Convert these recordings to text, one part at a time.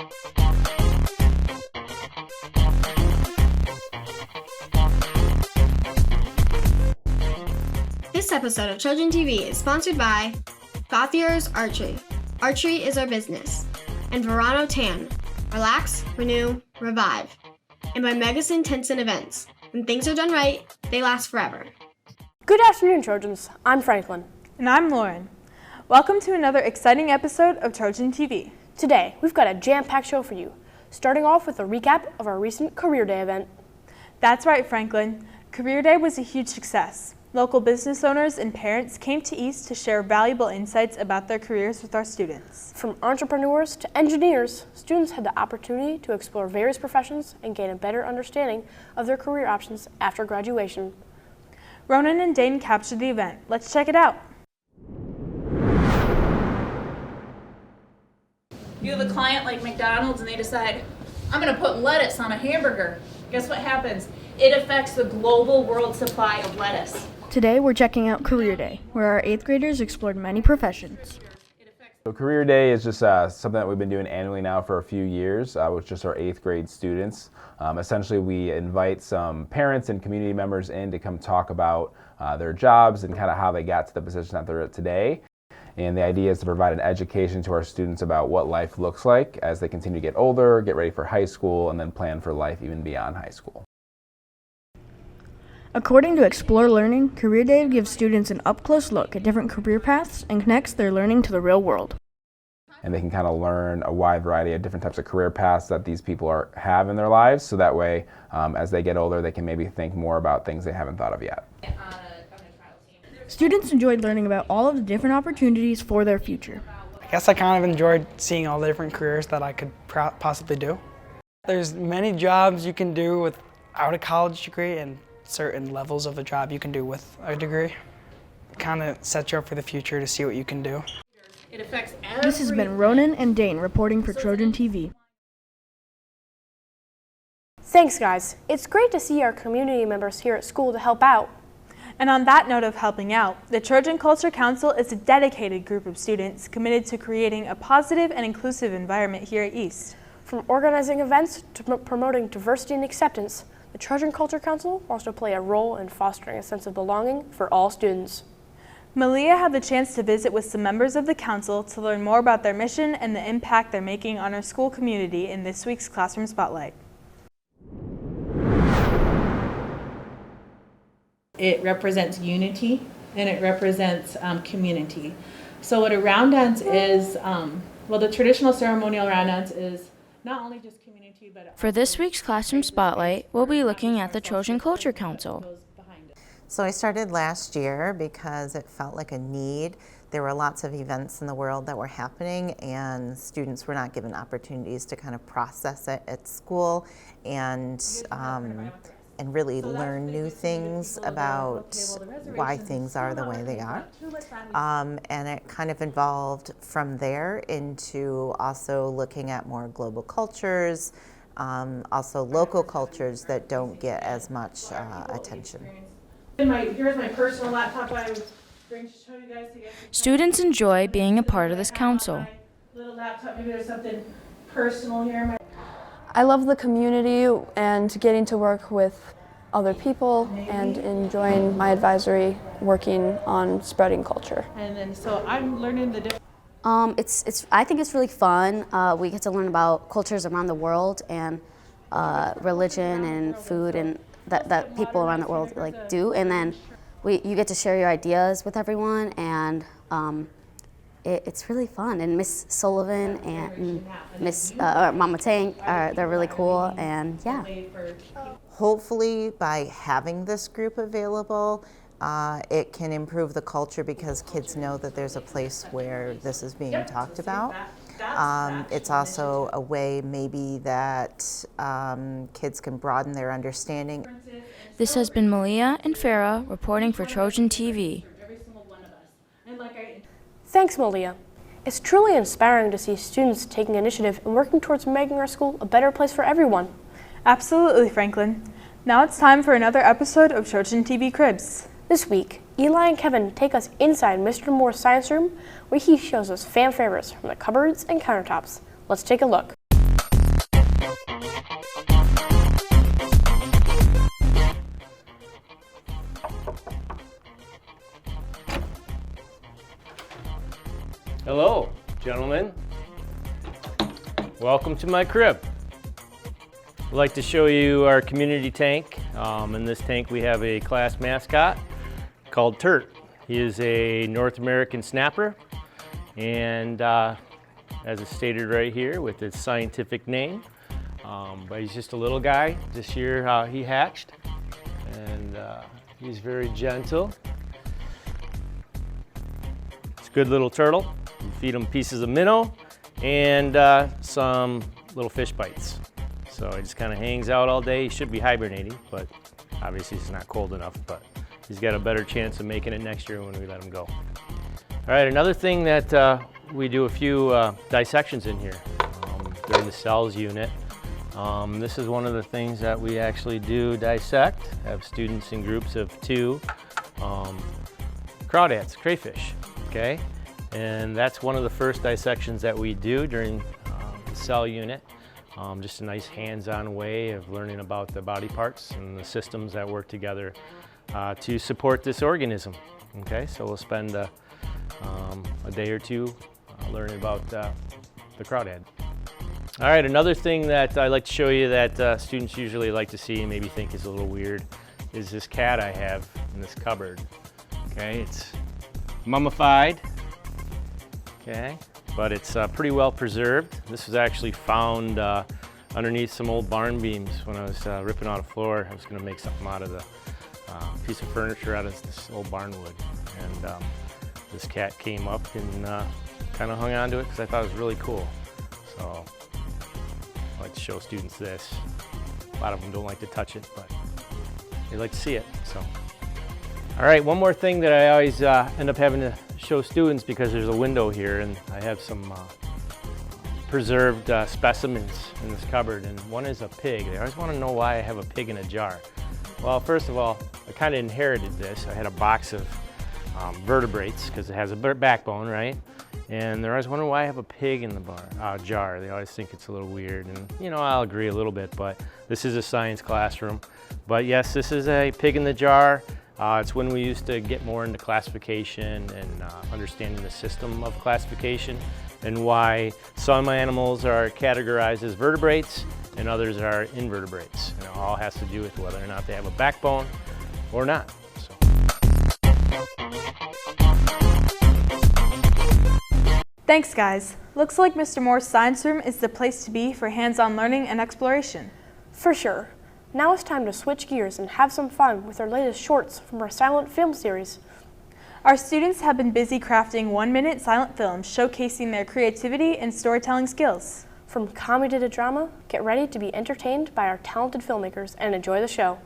This episode of Trojan TV is sponsored by Gauthier's Archery. Archery is our business. And Verano Tan. Relax, renew, revive. And by Megasin Tents and Events. When things are done right, they last forever. Good afternoon, Trojans. I'm Franklin. And I'm Lauren. Welcome to another exciting episode of Trojan TV. Today, we've got a jam-packed show for you, starting off with a recap of our recent Career Day event. That's right, Franklin. Career Day was a huge success. Local business owners and parents came to East to share valuable insights about their careers with our students. From entrepreneurs to engineers, students had the opportunity to explore various professions and gain a better understanding of their career options after graduation. Ronan and Dane captured the event. Let's check it out. You have a client like McDonald's and they decide, I'm going to put lettuce on a hamburger. Guess what happens? It affects the global world supply of lettuce. Today we're checking out Career Day, where our 8th graders explored many professions. So Career Day is just something that we've been doing annually now for a few years with just our 8th grade students. Essentially we invite some parents and community members in to come talk about their jobs and kind of how they got to the position that they're at today. And the idea is to provide an education to our students about what life looks like as they continue to get older, get ready for high school, and then plan for life even beyond high school. According to Explore Learning, Career Day gives students an up-close look at different career paths and connects their learning to the real world. And they can kind of learn a wide variety of different types of career paths that these people have in their lives, so that way, as they get older, they can maybe think more about things they haven't thought of yet. Students enjoyed learning about all of the different opportunities for their future. I guess I kind of enjoyed seeing all the different careers that I could possibly do. There's many jobs you can do without a college degree and certain levels of a job you can do with a degree. It kind of sets you up for the future to see what you can do. This has been Ronan and Dane reporting for Trojan TV. Thanks, guys. It's great to see our community members here at school to help out. And on that note of helping out, the Trojan Culture Council is a dedicated group of students committed to creating a positive and inclusive environment here at East. From organizing events to promoting diversity and acceptance, the Trojan Culture Council wants to play a role in fostering a sense of belonging for all students. Malia had the chance to visit with some members of the council to learn more about their mission and the impact they're making on our school community in this week's Classroom Spotlight. It represents unity and it represents community. So what a round dance is, the traditional ceremonial round dance is not only just community, but for this week's Classroom Spotlight, we'll be looking at the Trojan Culture Council. So I started last year because it felt like a need. There were lots of events in the world that were happening and students were not given opportunities to kind of process it at school and really learn new things about why things are the way they are. And it kind of evolved from there into also looking at more global cultures, also local cultures that don't get as much attention. Here's my personal laptop I was going to show you guys. Students enjoy being a part of this council. Little laptop, maybe there's something personal here. I love the community and getting to work with other people and enjoying my advisory working on spreading culture. And then so I'm learning the different. I think it's really fun. We get to learn about cultures around the world and religion and food and that people around the world do, and then you get to share your ideas with everyone, and it's really fun. And Miss Sullivan and Miss Mama Tank they're really cool, and yeah. Hopefully by having this group available, it can improve the culture because kids know that there's a place where this is being talked about. It's also a way maybe that kids can broaden their understanding. This has been Malia and Farah reporting for Trojan TV. Thanks, Malia. It's truly inspiring to see students taking initiative and working towards making our school a better place for everyone. Absolutely, Franklin. Now it's time for another episode of Trojan TV Cribs. This week, Eli and Kevin take us inside Mr. Moore's science room, where he shows us fan favorites from the cupboards and countertops. Let's take a look. Hello, gentlemen. Welcome to my crib. I'd like to show you our community tank. In this tank we have a class mascot called Turt. He is a North American snapper, and as it's stated right here with its scientific name, but he's just a little guy. This year he hatched, and he's very gentle. It's a good little turtle. You feed him pieces of minnow and some little fish bites. So he just kind of hangs out all day. He should be hibernating, but obviously it's not cold enough, but he's got a better chance of making it next year when we let him go. All right, another thing that we do a few dissections in here during the cells unit. This is one of the things that we actually do dissect, have students in groups of 2, crawdads, crayfish, okay? And that's one of the first dissections that we do during the cell unit. Just a nice hands-on way of learning about the body parts and the systems that work together to support this organism. Okay, so we'll spend a day or 2 learning about the crawdad. All right, another thing that I like to show you that students usually like to see and maybe think is a little weird is this cat I have in this cupboard. Okay, it's mummified. Okay, but it's pretty well preserved. This was actually found underneath some old barn beams when I was ripping out a floor. I was going to make something out of the piece of furniture out of this old barn wood. And this cat came up and kind of hung on to it because I thought it was really cool. So I like to show students this. A lot of them don't like to touch it, but they like to see it. So, all right, one more thing that I always end up having to show students, because there's a window here and I have some preserved specimens in this cupboard, and one is a pig. They always want to know why I have a pig in a jar. Well, first of all, I kind of inherited this. I had a box of vertebrates because it has a backbone, right? And they're always wondering why I have a pig in the jar. They always think it's a little weird, and you know, I'll agree a little bit, but this is a science classroom. But yes, this is a pig in the jar. It's when we used to get more into classification and understanding the system of classification and why some animals are categorized as vertebrates and others are invertebrates. And it all has to do with whether or not they have a backbone or not. So. Thanks, guys. Looks like Mr. Moore's science room is the place to be for hands-on learning and exploration. For sure. Now it's time to switch gears and have some fun with our latest shorts from our silent film series. Our students have been busy crafting 1-minute silent films showcasing their creativity and storytelling skills. From comedy to drama, get ready to be entertained by our talented filmmakers and enjoy the show.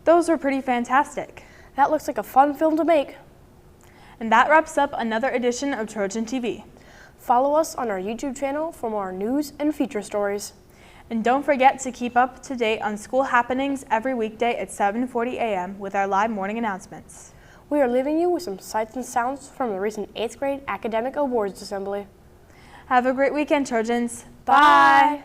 Those were pretty fantastic. That looks like a fun film to make. And that wraps up another edition of Trojan TV. Follow us on our YouTube channel for more news and feature stories. And don't forget to keep up to date on school happenings every weekday at 7:40 a.m. with our live morning announcements. We are leaving you with some sights and sounds from the recent 8th grade Academic Awards Assembly. Have a great weekend, Trojans. Bye.